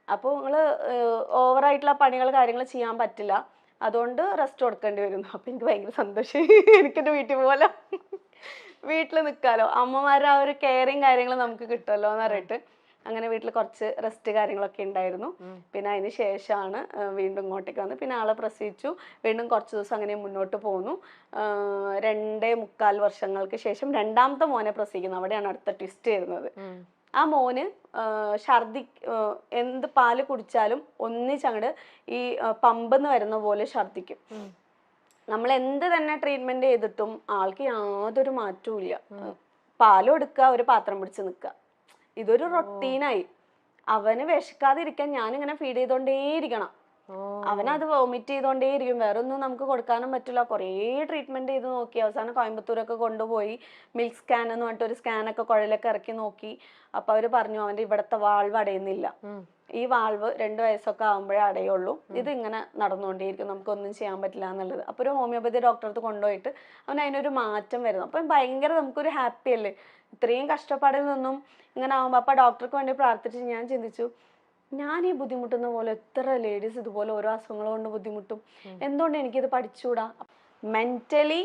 അപ്പോൾ നിങ്ങൾ ഓവറായിട്ടുള്ള പണികൾ കാര്യങ്ങൾ ചെയ്യാൻ പറ്റില്ല, അതുകൊണ്ട് റെസ്റ്റ് കൊടുക്കേണ്ടി വരുന്നു. അപ്പം എനിക്ക് ഭയങ്കര സന്തോഷം, എനിക്കെൻ്റെ വീട്ടിൽ പോലെ വീട്ടിൽ നിൽക്കാമല്ലോ, അമ്മമാരുടെ ആ ഒരു കെയറിങ് കാര്യങ്ങൾ നമുക്ക് കിട്ടുമല്ലോ എന്ന് പറഞ്ഞിട്ട് അങ്ങനെ വീട്ടിൽ കുറച്ച് റെസ്റ്റ് കാര്യങ്ങളൊക്കെ ഉണ്ടായിരുന്നു. പിന്നെ അതിന് ശേഷമാണ് വീണ്ടും ഇങ്ങോട്ടേക്ക് വന്ന് പിന്നെ ആളെ പ്രസവിച്ചു. വീണ്ടും കുറച്ച് ദിവസം അങ്ങനെ മുന്നോട്ട് പോന്നു. 2.25 വർഷങ്ങൾക്ക് ശേഷം രണ്ടാമത്തെ മോനെ പ്രസവിക്കുന്നു. അവിടെയാണ് അടുത്ത ട്വിസ്റ്റ് വരുന്നത്. ആ മോന് ഛർദി, എന്ത് പാല് കുടിച്ചാലും ഒന്നിച്ചങ്ങട് ഈ പമ്പെന്ന് വരുന്ന പോലെ ഛർദിക്കും. നമ്മൾ എന്ത് തന്നെ ട്രീറ്റ്മെന്റ് ചെയ്തിട്ടും ആൾക്ക് യാതൊരു മാറ്റവും ഇല്ല. പാലും എടുക്കുക, ഒരു പാത്രം പിടിച്ച് നിൽക്കുക, ഇതൊരു റൊട്ടീനായി. അവന് വിശക്കാതിരിക്കാൻ ഞാനിങ്ങനെ ഫീഡ് ചെയ്തോണ്ടേയിരിക്കണം. അവനത് വോമിറ്റ് ചെയ്തോണ്ടേയിരിക്കും. വേറെ ഒന്നും നമുക്ക് കൊടുക്കാനും പറ്റില്ല. കുറേ ട്രീറ്റ്മെന്റ് ചെയ്ത് നോക്കി. അവസാനം കോയമ്പത്തൂരൊക്കെ കൊണ്ടുപോയി മിൽക്ക് സ്കാൻ എന്ന് പറഞ്ഞിട്ട് ഒരു സ്കാനൊക്കെ കുഴലൊക്കെ ഇറക്കി നോക്കി. അപ്പൊ അവര് പറഞ്ഞു അവന്റെ ഇവിടത്തെ വാൾവ് അടയുന്നില്ല, ഈ വാൾവ് 2 വയസ്സൊക്കെ ആകുമ്പോഴേ അടയുള്ളൂ, ഇത് ഇങ്ങനെ നടന്നുകൊണ്ടേയിരിക്കും, നമുക്കൊന്നും ചെയ്യാൻ പറ്റില്ല എന്നുള്ളത്. അപ്പൊ ഒരു ഹോമിയോപ്പതി ഡോക്ടറെ അടുത്ത് കൊണ്ടുപോയിട്ട് അവൻ അതിനൊരു മാറ്റം വരുന്നു. അപ്പം ഭയങ്കര നമുക്കൊരു ഹാപ്പി അല്ലേ, ഇത്രയും കഷ്ടപ്പാടിൽ നിന്നും ഇങ്ങനെ ആകുമ്പോൾ. അപ്പൊ ഡോക്ടർക്ക് വേണ്ടി പ്രാർത്ഥിച്ച് ഞാൻ ചിന്തിച്ചു, ഞാൻ ഈ ബുദ്ധിമുട്ടുന്ന പോലെ എത്ര ലേഡീസ് ഇതുപോലെ ഓരോ അസുഖങ്ങൾ കൊണ്ട് ബുദ്ധിമുട്ടും, എന്തുകൊണ്ട് എനിക്കിത് പഠിച്ചുകൂടാ? മെന്റലി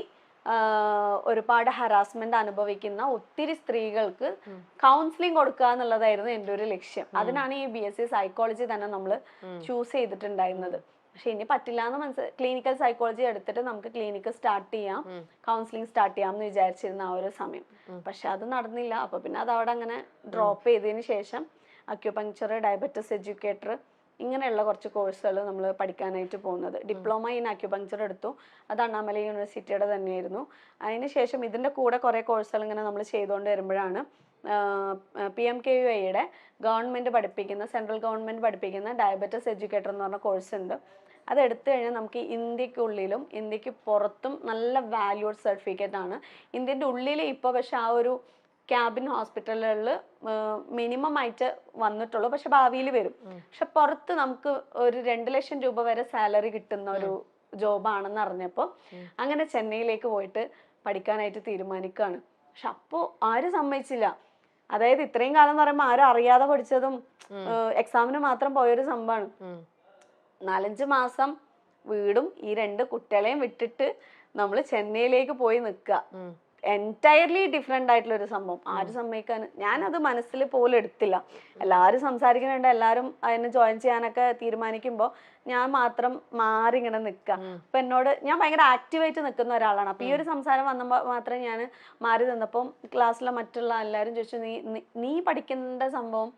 ഒരുപാട് ഹറാസ്മെന്റ് അനുഭവിക്കുന്ന ഒത്തിരി സ്ത്രീകൾക്ക് കൗൺസിലിംഗ് കൊടുക്കുക എന്നുള്ളതായിരുന്നു എൻ്റെ ഒരു ലക്ഷ്യം. അതിനാണ് ഈ BSc സൈക്കോളജി തന്നെ നമ്മൾ ചൂസ് ചെയ്തിട്ടുണ്ടായിരുന്നത്. പക്ഷെ ഇനി പറ്റില്ല എന്ന് മനസ്സിലായി. ക്ലിനിക്കൽ സൈക്കോളജി എടുത്തിട്ട് നമുക്ക് ക്ലിനിക്ക് സ്റ്റാർട്ട് ചെയ്യാം, കൗൺസിലിംഗ് സ്റ്റാർട്ട് ചെയ്യാം എന്ന് വിചാരിച്ചിരുന്ന ആ ഒരു സമയം. പക്ഷെ അത് നടന്നില്ല. അപ്പൊ പിന്നെ അത് അവിടെ അങ്ങനെ ഡ്രോപ്പ് ചെയ്തതിന് ശേഷം അക്യുപങ്ക്ചർ, ഡയബറ്റിസ് എഡ്യൂക്കേറ്റർ, ഇങ്ങനെയുള്ള കുറച്ച് കോഴ്സുകൾ നമ്മൾ പഠിക്കാനായിട്ട് പോകുന്നത്. ഡിപ്ലോമ ഇൻ അക്യുപങ്ക്ചർ എടുത്തു, അത് അണ്ണാമല യൂണിവേഴ്സിറ്റിയുടെ തന്നെയായിരുന്നു. അതിനുശേഷം ഇതിൻ്റെ കൂടെ കുറേ കോഴ്സുകൾ ഇങ്ങനെ നമ്മൾ ചെയ്തുകൊണ്ട് വരുമ്പോഴാണ് PMKVY ഗവൺമെൻറ് പഠിപ്പിക്കുന്ന, സെൻട്രൽ ഗവൺമെൻറ് പഠിപ്പിക്കുന്ന ഡയബറ്റിസ് എഡ്യൂക്കേറ്റർ എന്ന് പറഞ്ഞ കോഴ്സ് ഉണ്ട്. അത് എടുത്തു കഴിഞ്ഞാൽ നമുക്ക് ഇന്ത്യക്കുള്ളിലും ഇന്ത്യക്ക് പുറത്തും നല്ല വാല്യൂഡ് സർട്ടിഫിക്കറ്റ് ആണ്. ഇന്ത്യൻ്റെ ഉള്ളിൽ ഇപ്പോൾ പക്ഷെ ആ ഒരു ക്യാബിൻ ഹോസ്പിറ്റലുകളിൽ മിനിമം ആയിട്ട് വന്നിട്ടുള്ളൂ, പക്ഷെ ഭാവിയിൽ വരും. പക്ഷെ പുറത്ത് നമുക്ക് ഒരു 2 ലക്ഷം രൂപ വരെ സാലറി കിട്ടുന്ന ഒരു ജോബാണെന്ന് അറിഞ്ഞപ്പോൾ അങ്ങനെ ചെന്നൈയിലേക്ക് പോയിട്ട് പഠിക്കാനായിട്ട് തീരുമാനിക്കുകയാണ്. പക്ഷെ അപ്പോൾ ആരും സമ്മതിച്ചില്ല. അതായത് ഇത്രയും കാലം എന്ന് പറയുമ്പോൾ ആരും അറിയാതെ പഠിച്ചതും എക്സാമിന് മാത്രം പോയൊരു സംഭവമാണ്. 4-5 മാസം വീടും ഈ 2 കുട്ടികളെയും വിട്ടിട്ട് നമ്മൾ ചെന്നൈയിലേക്ക് പോയി നിൽക്കുക. എൻറ്റയർലി ഡിഫറെന്റ് ആയിട്ടുള്ള ഒരു സംഭവം. ആരും സമ്മതിക്കാൻ, ഞാനത് മനസ്സിൽ പോലും എടുത്തില്ല. എല്ലാവരും സംസാരിക്കുന്നുണ്ട്, എല്ലാവരും അതിന് ജോയിൻ ചെയ്യാനൊക്കെ തീരുമാനിക്കുമ്പോൾ ഞാൻ മാത്രം മാറി ഇങ്ങനെ നിൽക്കുക. അപ്പൊ എന്നോട്, ഞാൻ ഭയങ്കര ആക്റ്റീവായിട്ട് നിൽക്കുന്ന ഒരാളാണ്. അപ്പൊ ഈ ഒരു സംസാരം വന്നപ്പോൾ മാത്രമേ ഞാൻ മാറി നിന്നപ്പം ക്ലാസ്സിലെ മറ്റുള്ള എല്ലാവരും ചോദിച്ചു, നീ പഠിക്കേണ്ട സംഭവം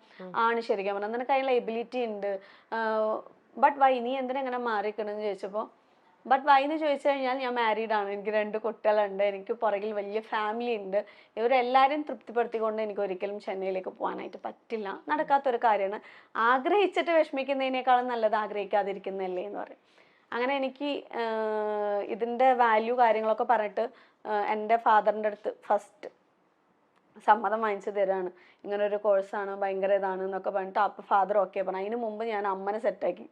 ആണ് ശരിക്കും പറഞ്ഞാൽ, നിനക്ക് അതിനുള്ള എബിലിറ്റി ഉണ്ട്, ബട്ട് വൈ നീ എന്തിനെങ്ങനെ മാറിക്കണമെന്ന് ചോദിച്ചപ്പോൾ, ബട്ട് വൈ എന്ന് ചോദിച്ചു കഴിഞ്ഞാൽ ഞാൻ മാരീഡ് ആണ്, എനിക്ക് 2 കുട്ടികളുണ്ട്, എനിക്ക് പുറകിൽ വലിയ ഫാമിലി ഉണ്ട്, ഇവരെല്ലാവരും തൃപ്തിപ്പെടുത്തിക്കൊണ്ട് എനിക്ക് ഒരിക്കലും ചെന്നൈയിലേക്ക് പോകാനായിട്ട് പറ്റില്ല, നടക്കാത്തൊരു കാര്യമാണ്, ആഗ്രഹിച്ചിട്ട് വിഷമിക്കുന്നതിനേക്കാളും നല്ലത് ആഗ്രഹിക്കാതിരിക്കുന്നതല്ലേ എന്ന് പറയും. അങ്ങനെ എനിക്ക് ഇതിൻ്റെ വാല്യൂ കാര്യങ്ങളൊക്കെ പറഞ്ഞിട്ട് എൻ്റെ ഫാദറിൻ്റെ അടുത്ത് ഫസ്റ്റ് സമ്മതം വാങ്ങിച്ചു തരാണ്. ഇങ്ങനെ ഒരു കോഴ്സാണ്, ഭയങ്കര ഇതാണ് എന്നൊക്കെ പറഞ്ഞിട്ട് അപ്പൊ ഫാദർ ഓക്കെ പറഞ്ഞു. അതിന് മുമ്പ് ഞാൻ അമ്മനെ സെറ്റാക്കി,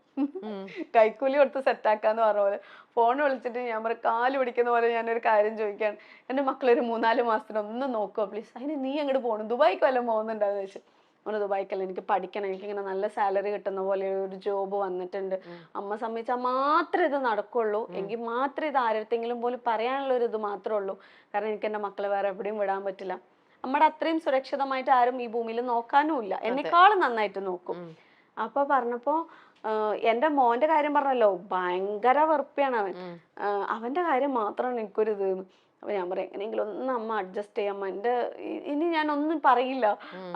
കൈക്കൂലി കൊടുത്ത് സെറ്റാക്കാന്ന് പറഞ്ഞ പോലെ ഫോൺ വിളിച്ചിട്ട് ഞാൻ പറയും, കാല് പിടിക്കുന്ന പോലെ ഞാനൊരു കാര്യം ചോദിക്കാൻ, എൻ്റെ മക്കളൊരു 3-4 മാസത്തിന് ഒന്ന് നോക്കുമോ പ്ലീസ്. അതിന് നീ അങ്ങോട്ട് പോകണം, ദുബായിക്ക് വല്ലതും പോകുന്നുണ്ടാന്ന് ചോദിച്ചു. അവന് ദുബായിക്കല്ല, എനിക്ക് പഠിക്കണം, എനിക്കിങ്ങനെ നല്ല സാലറി കിട്ടുന്ന പോലെ ഒരു ജോബ് വന്നിട്ടുണ്ട്, അമ്മ സമ്മതിച്ചാൽ മാത്രമേ ഇത് നടക്കുള്ളൂ, എങ്കിൽ മാത്രമേ ഇത് ആരെടുത്തെങ്കിലും പോലും പറയാനുള്ള ഒരു ഇത് മാത്രമേ ഉള്ളൂ, കാരണം എനിക്ക് എൻ്റെ മക്കളെ വേറെ എവിടെയും വിടാൻ പറ്റില്ല, നമ്മുടെ അത്രയും സുരക്ഷിതമായിട്ട് ആരും ഈ ഭൂമിയിൽ നോക്കാനുമില്ല, എന്നെക്കാളും നന്നായിട്ട് നോക്കും. അപ്പൊ പറഞ്ഞപ്പോ എൻ്റെ മോന്റെ കാര്യം പറഞ്ഞല്ലോ, ഭയങ്കര വെറുപ്പിയാണ് അവൻ, അവന്റെ കാര്യം മാത്രമാണ് എനിക്കൊരു ഇത്. അപ്പൊ ഞാൻ പറയാം, എങ്ങനെയെങ്കിലും ഒന്ന് അമ്മ അഡ്ജസ്റ്റ് ചെയ്യാം, എൻ്റെ ഇനി ഞാൻ ഒന്നും പറയില്ല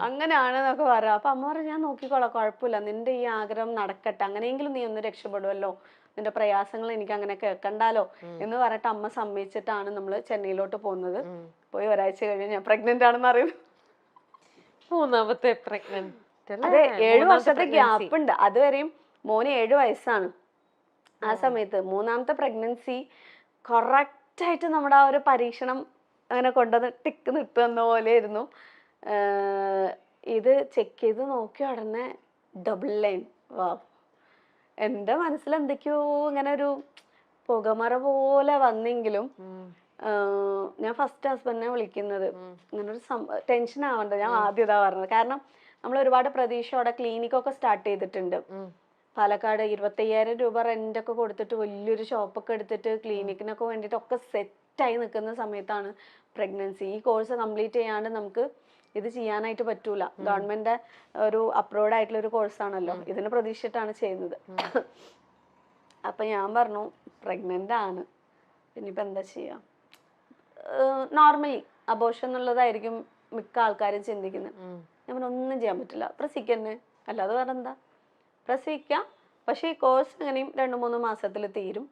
അങ്ങനെയാണെന്നൊക്കെ പറയാം. അപ്പൊ അമ്മ പറഞ്ഞു, ഞാൻ നോക്കിക്കോളാം, കുഴപ്പമില്ല, നിന്റെ ഈ ആഗ്രഹം നടക്കട്ടെ, അങ്ങനെയെങ്കിലും നീ ഒന്ന് രക്ഷപ്പെടുമല്ലോ, നിന്റെ പ്രയാസങ്ങൾ എനിക്ക് അങ്ങനെ കേൾക്കണ്ടാലോ എന്ന് പറഞ്ഞിട്ട് അമ്മ സമ്മതിച്ചിട്ടാണ് നമ്മൾ ചെന്നൈയിലോട്ട് പോകുന്നത്. പോയി ഒരാഴ്ച കഴിഞ്ഞ് ഞാൻ പ്രഗ്നന്റ് ആണെന്ന് അറിയുന്നു. 3ാമത്തെ പ്രഗ്നന്റ്. അതെ, 7 വർഷത്തെ ഗ്യാപ്പ് ഉണ്ട്. അതുവരെയും മോന് 7 വയസ്സാണ്. ആ സമയത്ത് 3ാമത്തെ പ്രഗ്നൻസി കറക്റ്റായിട്ട് നമ്മുടെ ആ ഒരു പരീക്ഷണം അങ്ങനെ കൊണ്ടുവന്ന് ടിക്ക് നിട്ടുന്ന പോലെയായിരുന്നു. ഇത് ചെക്ക് ചെയ്ത് നോക്കി ഉടനെ ഡബിൾ ലൈൻ. വാ, എൻ്റെ മനസ്സിൽ എന്തൊക്കെയോ ഇങ്ങനെ ഒരു പുകമറ പോലെ വന്നെങ്കിലും ഞാൻ ഫസ്റ്റ് ഹസ്ബൻഡിനെ വിളിക്കുന്നത്, ഇങ്ങനെ ഒരു ടെൻഷൻ ആവണ്ട, ഞാൻ ആദ്യം ഇതാ പറഞ്ഞത്. കാരണം നമ്മൾ ഒരുപാട് പ്രതീക്ഷയോടെ ക്ലിനിക്കൊക്കെ സ്റ്റാർട്ട് ചെയ്തിട്ടുണ്ട്. പാലക്കാട് 25,000 രൂപ റെൻ്റൊക്കെ കൊടുത്തിട്ട് വലിയൊരു ഷോപ്പൊക്കെ എടുത്തിട്ട് ക്ലിനിക്കിനൊക്കെ വേണ്ടിയിട്ടൊക്കെ സെറ്റായി നിൽക്കുന്ന സമയത്താണ് പ്രഗ്നൻസി. ഈ കോഴ്സ് കംപ്ലീറ്റ് ചെയ്യാണ്ട് നമുക്ക് ഇത് ചെയ്യാനായിട്ട് പറ്റൂല. ഗവൺമെന്റ് ഒരു അപ്രൂവ്ഡ് ആയിട്ടുള്ള ഒരു കോഴ്സാണല്ലോ, ഇതിനെ പ്രതീക്ഷിച്ചിട്ടാണ് ചെയ്യുന്നത്. അപ്പൊ ഞാൻ പറഞ്ഞു പ്രഗ്നന്റ് ആണ്, പിന്നിപ്പോ എന്താ ചെയ്യാ. നോർമലി അബോർഷൻ എന്നുള്ളതായിരിക്കും മിക്ക ആൾക്കാരും ചിന്തിക്കുന്നത്. ഞാൻ ഒന്നും ചെയ്യാൻ പറ്റില്ല, പ്രസവിക്കന്നെ, അല്ലാതെ വേറെ എന്താ, പ്രസവിക്കാം. പക്ഷെ ഈ കോഴ്സ് എങ്ങനെയും 2-3 മാസത്തിൽ തീരും.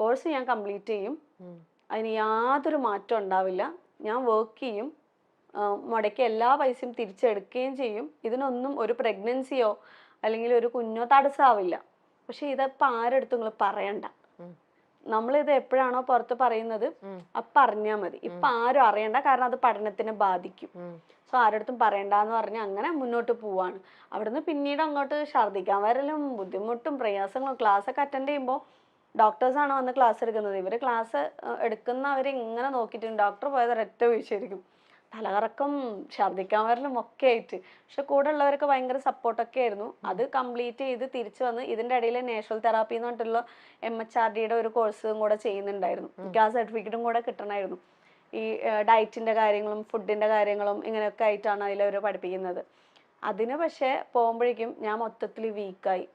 കോഴ്സ് ഞാൻ കംപ്ലീറ്റ് ചെയ്യും, അതിന് യാതൊരു മാറ്റം ഉണ്ടാവില്ല. ഞാൻ വർക്ക് ചെയ്യും, മുടക്കി എല്ലാ പൈസയും തിരിച്ചെടുക്കുകയും ചെയ്യും. ഇതിനൊന്നും ഒരു പ്രഗ്നൻസിയോ അല്ലെങ്കിൽ ഒരു കുഞ്ഞോ തടസ്സമാവില്ല. പക്ഷെ ഇതിപ്പോൾ ആരെടുത്തും നിങ്ങൾ പറയണ്ട. നമ്മളിത് എപ്പോഴാണോ പുറത്ത് പറയുന്നത് അപ്പം അറിഞ്ഞാൽ മതി. ഇപ്പം ആരും അറിയണ്ട, കാരണം അത് പഠനത്തിനെ ബാധിക്കും. സോ ആരടുത്തും പറയണ്ടെന്ന് പറഞ്ഞ് അങ്ങനെ മുന്നോട്ട് പോവാണ്. അവിടുന്ന് പിന്നീട് അങ്ങോട്ട് ഛർദ്ദിക്കാൻ വരലും ബുദ്ധിമുട്ടും പ്രയാസങ്ങളും. ക്ലാസ്സൊക്കെ അറ്റൻഡ് ചെയ്യുമ്പോൾ ഡോക്ടേഴ്സാണ് വന്ന് ക്ലാസ് എടുക്കുന്നത്. ഇവർ ക്ലാസ് എടുക്കുന്നവരെ ഇങ്ങനെ നോക്കിയിട്ടുണ്ട്. ഡോക്ടർ പോയത് ഒരൊറ്റ വീഴ്ചയായിരിക്കും, തലകറക്കം, ഛർദ്ദിക്കാൻ വരലും ഒക്കെ ആയിട്ട്. പക്ഷെ കൂടെ ഉള്ളവരൊക്കെ ഭയങ്കര സപ്പോർട്ടൊക്കെ ആയിരുന്നു. അത് കംപ്ലീറ്റ് ചെയ്ത് തിരിച്ചു വന്ന് ഇതിൻ്റെ ഇടയിൽ നാച്ചുറൽ തെറാപ്പി എന്ന് പറഞ്ഞിട്ടുള്ള MHRDയുടെ ഒരു കോഴ്സും കൂടെ ചെയ്യുന്നുണ്ടായിരുന്നു. എനിക്ക് ആ സർട്ടിഫിക്കറ്റും കൂടെ കിട്ടണമായിരുന്നു. ഈ ഡയറ്റിൻ്റെ കാര്യങ്ങളും ഫുഡിൻ്റെ കാര്യങ്ങളും ഇങ്ങനെയൊക്കെ ആയിട്ടാണ് അതിലവർ പഠിപ്പിക്കുന്നത്. അതിന് പക്ഷെ പോകുമ്പോഴേക്കും ഞാൻ മൊത്തത്തിൽ വീക്കായി.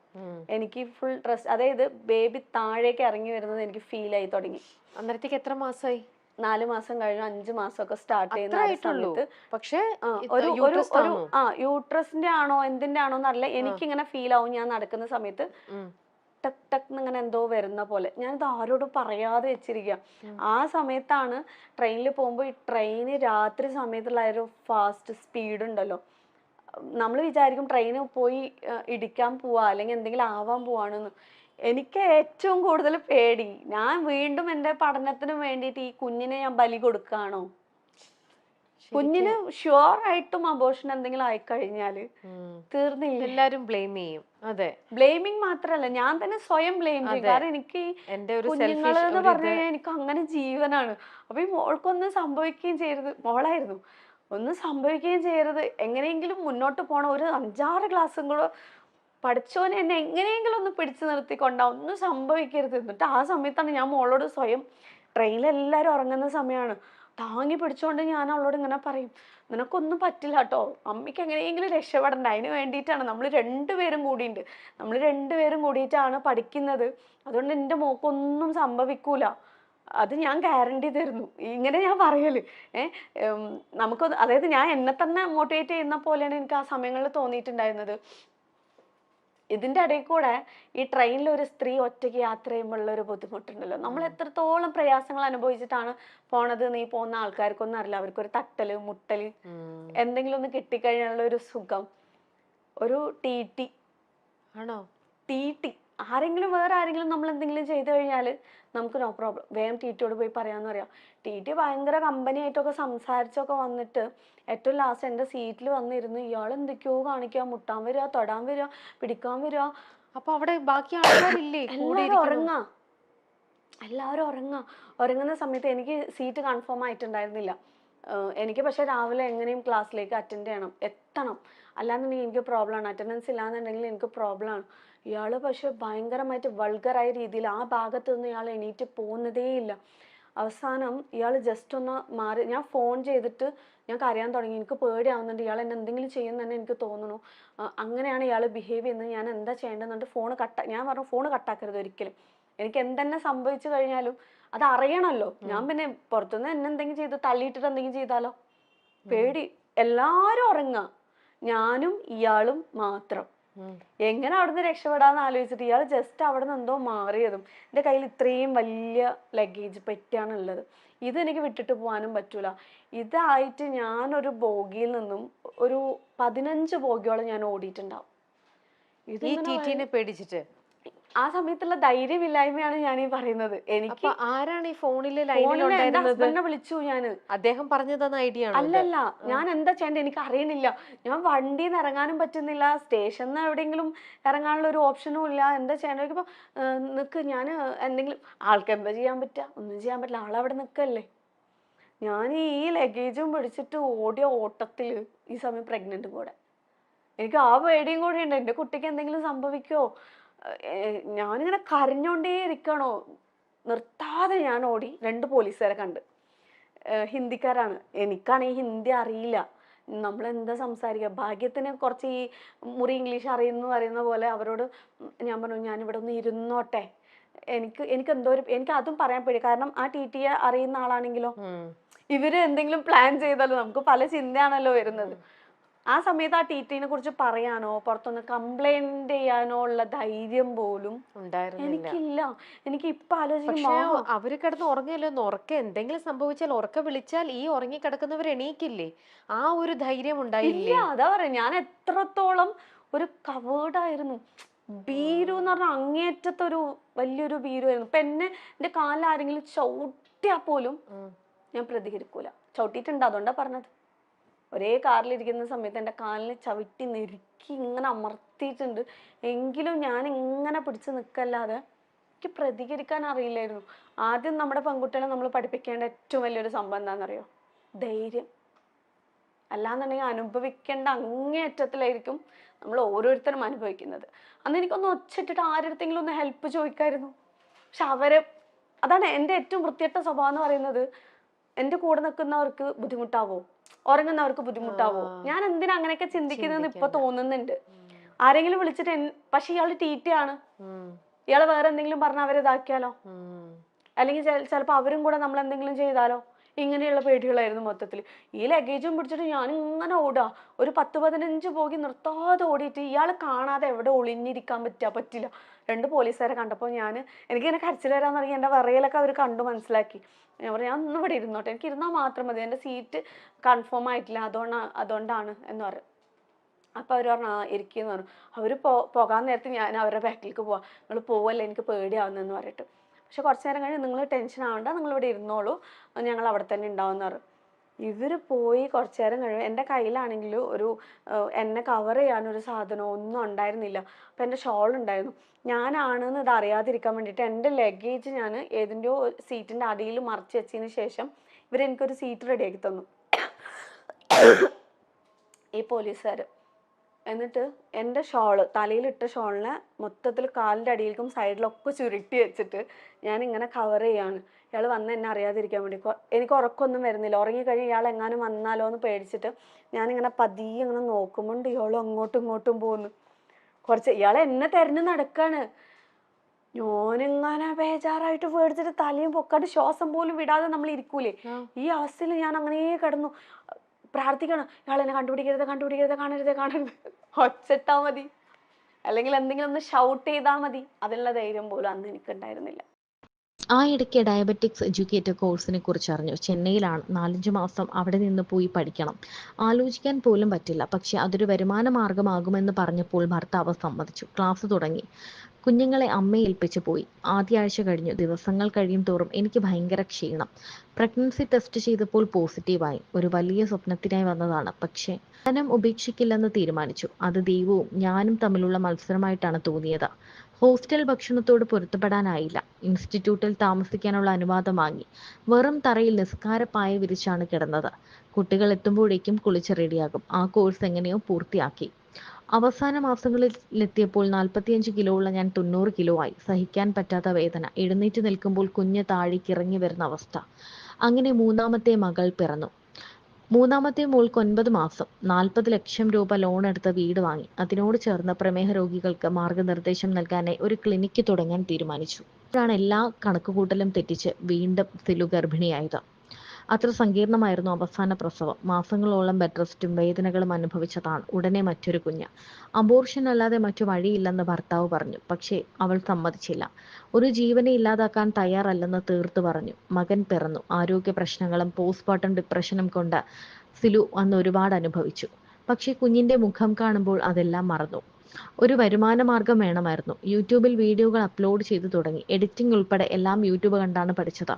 എനിക്ക് ഫുൾ സ്ട്രെസ്, അതായത് ബേബി താഴേക്ക് ഇറങ്ങി വരുന്നത് എനിക്ക് ഫീൽ ആയി തുടങ്ങി. അന്നേരത്തേക്ക് എത്ര മാസമായി? 4 മാസം കഴിഞ്ഞു, 5 മാസമൊക്കെ സ്റ്റാർട്ട് ചെയ്യുന്ന സമയത്ത് പക്ഷേ യൂട്രസിന്റെ ആണോ എന്തിന്റെ ആണോ എന്നറിയില്ല, എനിക്കിങ്ങനെ ഫീൽ ആവും. ഞാൻ നടക്കുന്ന സമയത്ത് ടക്ക് ടക്ക് ഇങ്ങനെ എന്തോ വരുന്ന പോലെ. ഞാനിത് ആരോടും പറയാതെ വെച്ചിരിക്കുക. ആ സമയത്താണ് ട്രെയിനിൽ പോകുമ്പോൾ, ഈ ട്രെയിന് രാത്രി സമയത്തുള്ള ഒരു ഫാസ്റ്റ് സ്പീഡ് ഉണ്ടല്ലോ, നമ്മൾ വിചാരിക്കും ട്രെയിന് പോയി ഇടിക്കാൻ പോവാ അല്ലെങ്കിൽ എന്തെങ്കിലും ആവാൻ പോവാണെന്ന്. എനിക്ക് ഏറ്റവും കൂടുതൽ പേടി, ഞാൻ വീണ്ടും എൻ്റെ പഠനത്തിന് വേണ്ടിയിട്ട് ഈ കുഞ്ഞിനെ ഞാൻ ബലി കൊടുക്കുകയാണോ. കുഞ്ഞിന് ഷുവർ ആയിട്ടും അബോർഷൻ എന്തെങ്കിലും ആയിക്കഴിഞ്ഞാല് തീർന്നില്ല, എല്ലാരും ബ്ലെയിം ചെയ്യും. അതെ, ബ്ലെയിമിങ് മാത്രല്ല, ഞാൻ തന്നെ സ്വയം ബ്ലെയിം ചെയ്യും. കാരണം എനിക്ക് കുഞ്ഞുങ്ങള് എന്ന് പറഞ്ഞു കഴിഞ്ഞാൽ എനിക്ക് അങ്ങനെ ജീവനാണ്. അപ്പൊ ഈ മോൾക്കൊന്നും സംഭവിക്കുകയും ചെയ്യരുത്, മോളായിരുന്നു, ഒന്നും സംഭവിക്കുകയും ചെയ്യരുത്, എങ്ങനെയെങ്കിലും മുന്നോട്ട് പോകണം, ഒരു 5-6 ക്ലാസ്സും കൂടെ പഠിച്ചോനെ എന്നെ എങ്ങനെയെങ്കിലും ഒന്ന് പിടിച്ചു നിർത്തിക്കൊണ്ടാ, ഒന്നും സംഭവിക്കരുത്. എന്നിട്ട് ആ സമയത്താണ് ഞാൻ മോളോട് സ്വയം, ട്രെയിനിലെല്ലാവരും ഉറങ്ങുന്ന സമയമാണ്, താങ്ങി പിടിച്ചോണ്ട് ഞാൻ അവളോട് ഇങ്ങനെ പറയും, നിനക്കൊന്നും പറ്റില്ല കേട്ടോ, അമ്മയ്ക്ക് എങ്ങനെയെങ്കിലും രക്ഷപ്പെടണ്ട, അതിന് വേണ്ടിയിട്ടാണ് നമ്മൾ രണ്ടുപേരും കൂടിയിട്ടാണ് പഠിക്കുന്നത്, അതുകൊണ്ട് എൻ്റെ മോക്കൊന്നും സംഭവിക്കൂല, അത് ഞാൻ ഗ്യാരണ്ടി തരുന്നു. ഇങ്ങനെ ഞാൻ പറയല്. നമുക്കൊന്ന്, അതായത് ഞാൻ എന്നെ തന്നെ മോട്ടിവേറ്റ് ചെയ്യുന്ന പോലെയാണ് എനിക്ക് ആ സമയങ്ങളിൽ തോന്നിയിട്ടുണ്ടായിരുന്നത്. ഇതിൻ്റെ ഇടയിൽ കൂടെ ഈ ട്രെയിനിൽ ഒരു സ്ത്രീ ഒറ്റയ്ക്ക് യാത്ര ചെയ്യുമ്പോഴുള്ള ഒരു ബുദ്ധിമുട്ടുണ്ടല്ലോ, നമ്മൾ എത്രത്തോളം പ്രയാസങ്ങൾ അനുഭവിച്ചിട്ടാണ് പോണത് എന്ന് ഈ പോകുന്ന ആൾക്കാർക്കൊന്നും അറിയില്ല. അവർക്കൊരു തട്ടല് മുട്ടല് എന്തെങ്കിലും ഒന്ന് കിട്ടിക്കഴിഞ്ഞാലുള്ള ഒരു സുഖം, ഒരു TT ആണോ, TT ആരെങ്കിലും വേറെ ആരെങ്കിലും നമ്മൾ എന്തെങ്കിലും ചെയ്തു കഴിഞ്ഞാൽ നമുക്ക് നോ പ്രോബ്ലം, വേഗം TTയോട് പോയി പറയാമെന്ന് പറയാം. TT ഭയങ്കര കമ്പനി ആയിട്ടൊക്കെ സംസാരിച്ചൊക്കെ വന്നിട്ട് ഏറ്റവും ലാസ്റ്റ് എൻ്റെ സീറ്റിൽ വന്നിരുന്നു, ഇയാൾ എന്തൊക്കെയോ കാണിക്കുക, മുട്ടാൻ വരിക, തൊടാൻ വരിക, പിടിക്കാൻ വരിക. അപ്പൊ അവിടെ ബാക്കി ആൾക്കാരില്ലേ? എല്ലാവരും ഉറങ്ങുന്ന സമയത്ത് എനിക്ക് സീറ്റ് കൺഫേം ആയിട്ടുണ്ടായിരുന്നില്ല. എനിക്ക് പക്ഷെ രാവിലെ എങ്ങനെയും ക്ലാസ്സിലേക്ക് അറ്റൻഡ് ചെയ്യണം, എത്തണം, അല്ലാന്നുണ്ടെങ്കിൽ എനിക്ക് പ്രോബ്ലമാണ്, അറ്റൻഡൻസ് ഇല്ലാന്നുണ്ടെങ്കിൽ എനിക്ക് പ്രോബ്ലമാണ്. ഇയാൾ പക്ഷെ ഭയങ്കരമായിട്ട് വൾഗറായ രീതിയിൽ ആ ഭാഗത്ത് നിന്ന് ഇയാൾ എണീറ്റ് പോകുന്നതേ ഇല്ല. അവസാനം ഇയാൾ ജസ്റ്റ് ഒന്ന് മാറി, ഞാൻ ഫോൺ ചെയ്തിട്ട് ഞാൻ കരയാൻ തുടങ്ങി, എനിക്ക് പേടിയാവുന്നുണ്ട്, ഇയാൾ എന്നെ എന്തെങ്കിലും ചെയ്യുമെന്ന് തന്നെ എനിക്ക് തോന്നുന്നു, അങ്ങനെയാണ് ഇയാൾ ബിഹേവ് ചെയ്യുന്നത്, ഞാൻ എന്താ ചെയ്യേണ്ടതെന്നുണ്ട്. ഞാൻ പറഞ്ഞു ഫോൺ കട്ടാക്കരുത് ഒരിക്കലും, എനിക്ക് എന്തെന്നെ സംഭവിച്ചു കഴിഞ്ഞാലും അത് അറിയണമല്ലോ. ഞാൻ പിന്നെ പുറത്തുനിന്ന് എന്നെ എന്തെങ്കിലും ചെയ്ത് തള്ളിയിട്ടിട്ട് എന്തെങ്കിലും ചെയ്താലോ, പേടി. എല്ലാവരും ഉറങ്ങുക, ഞാനും ഇയാളും മാത്രം. എങ്ങനെ അവിടുന്ന് രക്ഷപ്പെടാന്ന് ആലോചിച്ചിട്ട് ഇയാൾ ജസ്റ്റ് അവിടെ നിന്ന് എന്തോ മാറിയതും, എൻ്റെ കയ്യിൽ ഇത്രയും വലിയ ലഗേജ് പെറ്റിയാണ് ഉള്ളത്, ഇത് എനിക്ക് വിട്ടിട്ട് പോകാനും പറ്റൂല. ഇതായിട്ട് ഞാനൊരു ബോഗിയിൽ നിന്നും ഒരു 15 ബോഗിയോളം ഞാൻ ഓടിയിട്ടുണ്ടാവും. TTനെ പേടിച്ചിട്ട്. ആ സമയത്തുള്ള ധൈര്യമില്ലായ്മയാണ് ഞാൻ ഈ പറയുന്നത്. എനിക്ക് ആരാണ് ഈ ഫോണിലെ ഹസ്ബൻഡിനെ വിളിച്ചു ഞാന്, അദ്ദേഹം പറഞ്ഞു തന്ന ഐഡിയ അല്ലല്ല, ഞാൻ എന്താ ചെയ്യേണ്ടത് എനിക്ക് അറിയണില്ല, ഞാൻ വണ്ടിയിൽ നിന്ന് ഇറങ്ങാനും പറ്റുന്നില്ല, സ്റ്റേഷനിൽ നിന്ന് എവിടെയെങ്കിലും ഇറങ്ങാനുള്ള ഒരു ഓപ്ഷനും ഇല്ല, എന്താ ചെയ്യേണ്ടത്. ഇപ്പൊ നിക്ക്, ഞാൻ എന്തെങ്കിലും, ആൾക്ക് എന്താ ചെയ്യാൻ പറ്റുക, ഒന്നും ചെയ്യാൻ പറ്റില്ല, ആളവിടെ നിൽക്കല്ലേ. ഞാൻ ഈ ലഗേജും പിടിച്ചിട്ട് ഓടിയ ഓട്ടത്തിൽ ഈ സമയം പ്രഗ്നന്റും കൂടെ, എനിക്ക് ആ പേടിയും കൂടി ഉണ്ട്, എൻ്റെ കുട്ടിക്ക് എന്തെങ്കിലും സംഭവിക്കുമോ. ഞാനിങ്ങനെ കരഞ്ഞോണ്ടേ ഇരിക്കണോ, നിർത്താതെ ഞാൻ ഓടി. 2 പോലീസുകാരെ കണ്ട്, ഹിന്ദിക്കാരാണ്. എനിക്കാണെങ്കിൽ ഹിന്ദി അറിയില്ല, നമ്മളെന്താ സംസാരിക്കുക. ഭാഗ്യത്തിന് കുറച്ച് ഈ മുറി ഇംഗ്ലീഷ് അറിയുന്നു പറയുന്ന പോലെ അവരോട് ഞാൻ പറഞ്ഞു ഞാനിവിടെ ഒന്ന് ഇരുന്നോട്ടെ. എനിക്ക് എന്തോ എനിക്ക് അതും പറയാൻ പേടി, കാരണം ആ TTE അറിയുന്ന ആളാണെങ്കിലോ ഇവര് എന്തെങ്കിലും പ്ലാൻ ചെയ്താലോ, നമുക്ക് പല ചിന്തയാണല്ലോ വരുന്നത്. ആ സമയത്ത് ആ TTE കുറിച്ച് പറയാനോ പുറത്തൊന്ന് കംപ്ലൈന്റ് ചെയ്യാനോ ഉള്ള ധൈര്യം പോലും എനിക്കില്ല. എനിക്ക് ഇപ്പൊ പക്ഷേ ആലോചിക്കുമ്പോ അവര് കിടന്ന് ഉറങ്ങിയല്ലോ, ഉറക്കം എന്തെങ്കിലും സംഭവിച്ചാൽ ഉറക്കം വിളിച്ചാൽ ഈ ഉറങ്ങി കിടക്കുന്നവർ എണീക്കില്ലേ? ആ ഒരു ധൈര്യം ഇല്ല, ഉണ്ടായില്ലേ? അതാ പറയാ, ഞാൻ എത്രത്തോളം ഒരു കവേർഡായിരുന്നു. ഭീരു എന്ന് പറഞ്ഞാൽ അങ്ങേറ്റത്തൊരു വലിയൊരു ഭീരുവായിരുന്നു. ഇപ്പൊ എന്റെ കാലിൽ ആരെങ്കിലും ചവിട്ടിയാ പോലും ഞാൻ പ്രതികരിക്കൂല. ചവിട്ടിയിട്ടുണ്ട്, അതുകൊണ്ടാ പറഞ്ഞത്. ഒരേ കാറിലിരിക്കുന്ന സമയത്ത് എൻ്റെ കാലിന് ചവിട്ടി നെരുക്കി ഇങ്ങനെ അമർത്തിയിട്ടുണ്ട്, എങ്കിലും ഞാൻ ഇങ്ങനെ പിടിച്ച് നിൽക്കല്ലാതെ എനിക്ക് പ്രതികരിക്കാൻ അറിയില്ലായിരുന്നു. ആദ്യം നമ്മുടെ പെൺകുട്ടികളെ നമ്മൾ പഠിപ്പിക്കേണ്ട ഏറ്റവും വലിയൊരു സംഭവം എന്താണെന്നറിയോ? ധൈര്യം. അല്ലാന്നുണ്ടെങ്കിൽ അനുഭവിക്കേണ്ട അങ്ങേയറ്റത്തിലായിരിക്കും നമ്മൾ ഓരോരുത്തരും അനുഭവിക്കുന്നത്. അന്ന് എനിക്കൊന്ന് ഒച്ചിട്ടിട്ട് ആരുടെങ്കിലും ഒന്ന് ഹെൽപ്പ് ചോദിക്കായിരുന്നു. പക്ഷെ അതാണ് എൻ്റെ ഏറ്റവും വൃത്തികെട്ട സ്വഭാവം എന്ന് പറയുന്നത്. എൻ്റെ കൂടെ നിൽക്കുന്നവർക്ക് ബുദ്ധിമുട്ടാവോ, ഉറങ്ങുന്നവർക്ക് ബുദ്ധിമുട്ടാവോ, ഞാൻ എന്തിനാ അങ്ങനെയൊക്കെ ചിന്തിക്കുന്നതെന്ന് ഇപ്പൊ തോന്നുന്നുണ്ട്. ആരെങ്കിലും വിളിച്ചിട്ട് പക്ഷെ ഇയാള് TTE ആണ്, ഇയാള് വേറെ എന്തെങ്കിലും പറഞ്ഞ അവരെ ഇതാക്കിയാലോ, അല്ലെങ്കിൽ ചിലപ്പോൾ അവരും കൂടെ നമ്മൾ എന്തെങ്കിലും ചെയ്താലോ, ഇങ്ങനെയുള്ള പേടികളായിരുന്നു മൊത്തത്തിൽ. ഈ ലഗേജും പിടിച്ചിട്ട് ഞാൻ ഇങ്ങനെ ഓടാ, ഒരു 10-15 പോകി നിർത്താതെ ഓടിയിട്ട് ഇയാൾ കാണാതെ എവിടെ ഒളിഞ്ഞിരിക്കാൻ പറ്റില്ല. 2 പോലീസുകാരെ കണ്ടപ്പോൾ എനിക്കിങ്ങനെ കരച്ചിൽ വരാൻ തുടങ്ങി. എൻ്റെ വിറയലൊക്കെ അവർ കണ്ടു മനസ്സിലാക്കി. ഞാൻ പറഞ്ഞു ഞാൻ ഒന്ന് ഇവിടെ ഇരുന്നോട്ടെ, എനിക്ക് ഇരുന്നാൽ മാത്രം മതി, എൻ്റെ സീറ്റ് കൺഫേം ആയിട്ടില്ല, അതുകൊണ്ടാണ് എന്ന് പറയും. അപ്പോൾ അവർ പറഞ്ഞു ഇരിക്കുന്നു പറഞ്ഞു. അവർ പോകാൻ നേരത്ത് ഞാൻ അവരുടെ ബാക്കിലേക്ക് പോവാം, നിങ്ങൾ പോവല്ലേ എനിക്ക് പേടിയാവുന്നെന്ന് പറഞ്ഞിട്ട്. പക്ഷെ കുറച്ച് നേരം കഴിഞ്ഞ് നിങ്ങൾ ടെൻഷൻ ആവണ്ട, നിങ്ങളിവിടെ ഇരുന്നോളൂ, ഞങ്ങൾ അവിടെ തന്നെ ഉണ്ടാവുമെന്ന് പറഞ്ഞു. ഇവർ പോയി കുറച്ച് നേരം കഴിയും. എൻ്റെ കയ്യിലാണെങ്കിൽ എന്നെ കവർ ചെയ്യാനൊരു സാധനം ഒന്നും ഉണ്ടായിരുന്നില്ല. അപ്പം എൻ്റെ ഷോൾ ഉണ്ടായിരുന്നു. ഞാനാണെന്ന് ഇത് അറിയാതിരിക്കാൻ വേണ്ടിയിട്ട് എൻ്റെ ലഗേജ് ഞാൻ ഏതിൻ്റെയോ സീറ്റിൻ്റെ അടിയിൽ മറിച്ച് വെച്ചതിന് ശേഷം ഇവരെനിക്കൊരു സീറ്റ് റെഡിയാക്കി തന്നു, ഈ പോലീസുകാർ. എന്നിട്ട് എൻ്റെ തലയിലിട്ട ഷോളിനെ മൊത്തത്തിൽ കാലിൻ്റെ അടിയിലേക്കും സൈഡിലൊക്കെ ചുരുട്ടി വെച്ചിട്ട് ഞാനിങ്ങനെ കവർ ചെയ്യാണ്. ഇയാൾ വന്ന് എന്നെ അറിയാതിരിക്കാൻ വേണ്ടി. എനിക്ക് ഉറക്കമൊന്നും വരുന്നില്ല, ഉറങ്ങിക്കഴിഞ്ഞ് ഇയാൾ എങ്ങാനും വന്നാലോ എന്ന് പേടിച്ചിട്ട് ഞാനിങ്ങനെ പതിയെ ഇങ്ങനെ നോക്കുമ്പോണ്ട് ഇയാൾ അങ്ങോട്ടും ഇങ്ങോട്ടും പോകുന്നു. ഇയാൾ എന്നെ തെരഞ്ഞു നടക്കാണ്. ഞാനിങ്ങനെ ബേജാറായിട്ട് പേടിച്ചിട്ട് തലയും പൊക്കാട്ട് ശ്വാസം പോലും വിടാതെ നമ്മൾ ഇരിക്കൂലേ, ഈ അവസ്ഥയിൽ ഞാൻ അങ്ങനെ കിടന്നു പ്രാർത്ഥിക്കണം, ഇയാൾ എന്നെ കാണരുത് ഒച്ചിട്ടാ മതി, അല്ലെങ്കിൽ എന്തെങ്കിലും ഒന്ന് ഷൗട്ട് ചെയ്താൽ മതി. അതിനുള്ള ധൈര്യം പോലും അന്ന് എനിക്ക് ഉണ്ടായിരുന്നില്ല. ആ ഇടയ്ക്ക് ഡയബറ്റിക്സ് എഡ്യൂക്കേറ്റർ കോഴ്സിനെ കുറിച്ച് അറിഞ്ഞു. ചെന്നൈയിലാണ്, 4-5 മാസം അവിടെ നിന്ന് പോയി പഠിക്കണം. ആലോചിക്കാൻ പോലും പറ്റില്ല. പക്ഷെ അതൊരു വരുമാന മാർഗമാകുമെന്ന് പറഞ്ഞപ്പോൾ ഭർത്താവ് സമ്മതിച്ചു. ക്ലാസ് തുടങ്ങി. കുഞ്ഞുങ്ങളെ അമ്മയെ ഏൽപ്പിച്ചു പോയി. ആദ്യ ആഴ്ച കഴിഞ്ഞു. ദിവസങ്ങൾ കഴിയും തോറും എനിക്ക് ഭയങ്കര ക്ഷീണം. പ്രഗ്നൻസി ടെസ്റ്റ് ചെയ്തപ്പോൾ പോസിറ്റീവായി. ഒരു വലിയ സ്വപ്നത്തിനായി വന്നതാണ്. പക്ഷേ ധനം ഉപേക്ഷിക്കില്ലെന്ന് തീരുമാനിച്ചു. അത് ദൈവവും ഞാനും തമ്മിലുള്ള മത്സരമായിട്ടാണ് തോന്നിയത്. ഹോസ്റ്റൽ ഭക്ഷണത്തോട് പൊരുത്തപ്പെടാനായില്ല. ഇൻസ്റ്റിറ്റ്യൂട്ടിൽ താമസിക്കാനുള്ള അനുവാദം വാങ്ങി. വെറും തറയിൽ നിസ്കാരപ്പായ വിരിച്ചാണ് കിടന്നത്. കുട്ടികൾ എത്തുമ്പോഴേക്കും കുളിച്ച് റെഡിയാകും. ആ കോഴ്സ് എങ്ങനെയോ പൂർത്തിയാക്കി. അവസാന മാസങ്ങളിലെത്തിയപ്പോൾ 45 കിലോ ഉള്ള ഞാൻ 90 കിലോ ആയി. സഹിക്കാൻ പറ്റാത്ത വേദന. എഴുന്നേറ്റ് നിൽക്കുമ്പോൾ കുഞ്ഞ് താഴേക്ക് ഇറങ്ങി വരുന്ന അവസ്ഥ. അങ്ങനെ 3ാമത്തെ മകൾ പിറന്നു. 3ാമത്തെ മോൾക്ക് 9 മാസം. 40 ലക്ഷം രൂപ ലോൺ എടുത്ത് വീട് വാങ്ങി. അതിനോട് ചേർന്ന് പ്രമേഹ രോഗികൾക്ക് മാർഗനിർദ്ദേശം നൽകാനായി ഒരു ക്ലിനിക്ക് തുടങ്ങാൻ തീരുമാനിച്ചു. ഇതാണ് എല്ലാ കണക്കുകൂട്ടലും തെറ്റിച്ച് വീണ്ടും സിലു ഗർഭിണിയായത്. അത്ര സങ്കീർണമായിരുന്നു അവസാന പ്രസവം. മാസങ്ങളോളം ബെഡ് റെസ്റ്റും വേദനകളും അനുഭവിച്ചതാണ്. ഉടനെ മറ്റൊരു കുഞ്ഞ്. അബോർഷൻ അല്ലാതെ മറ്റു വഴിയില്ലെന്ന് ഭർത്താവ് പറഞ്ഞു. പക്ഷേ അവൾ സമ്മതിച്ചില്ല. ഒരു ജീവനെ ഇല്ലാതാക്കാൻ തയ്യാറല്ലെന്ന് തീർത്തു പറഞ്ഞു. മകൻ പിറന്നു. ആരോഗ്യ പ്രശ്നങ്ങളും പോസ്റ്റ്മോർട്ടം ഡിപ്രഷനും കൊണ്ട് സിലു അന്ന് ഒരുപാട് അനുഭവിച്ചു. പക്ഷേ കുഞ്ഞിന്റെ മുഖം കാണുമ്പോൾ അതെല്ലാം മറന്നു. ഒരു വരുമാന മാർഗം വേണമായിരുന്നു. യൂട്യൂബിൽ വീഡിയോകൾ അപ്ലോഡ് ചെയ്തു തുടങ്ങി. എഡിറ്റിംഗ് ഉൾപ്പെടെ എല്ലാം യൂട്യൂബ് കണ്ടാണ് പഠിച്ചത്.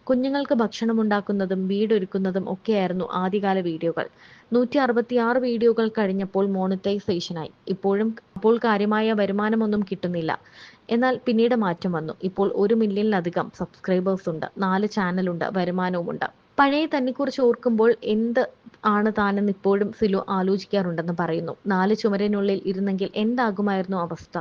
കുഞ്ഞുങ്ങൾക്ക് ഭക്ഷണം ഉണ്ടാക്കുന്നതും വീടൊരുക്കുന്നതും ഒക്കെയായിരുന്നു ആദ്യകാല വീഡിയോകൾ. 166 വീഡിയോകൾ കഴിഞ്ഞപ്പോൾ മോണിറ്റൈസേഷനായി. അപ്പോൾ കാര്യമായ വരുമാനമൊന്നും കിട്ടുന്നില്ല. എന്നാൽ പിന്നീട് മാറ്റം വന്നു. ഇപ്പോൾ 1 മില്യണിലധികം സബ്സ്ക്രൈബേഴ്സ് ഉണ്ട്. 4 ചാനലുണ്ട്. വരുമാനവുമുണ്ട്. പഴയ തന്നെക്കുറിച്ച് ഓർക്കുമ്പോൾ എന്ത് ആണ് താനെന്ന് ഇപ്പോഴും സിലു ആലോചിക്കാറുണ്ടെന്ന് പറയുന്നു. 4 ചുമരിനുള്ളിൽ ഇരുന്നെങ്കിൽ എന്താകുമായിരുന്നു അവസ്ഥ?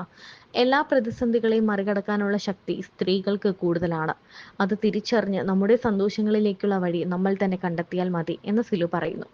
എല്ലാ പ്രതിസന്ധികളെയും മറികടക്കാനുള്ള ശക്തി സ്ത്രീകൾക്ക് കൂടുതലാണ്. അത് തിരിച്ചറിഞ്ഞ് നമ്മുടെ സന്തോഷങ്ങളിലേക്കുള്ള വഴി നമ്മൾ തന്നെ കണ്ടെത്തിയാൽ മതി എന്ന് സിലു പറയുന്നു.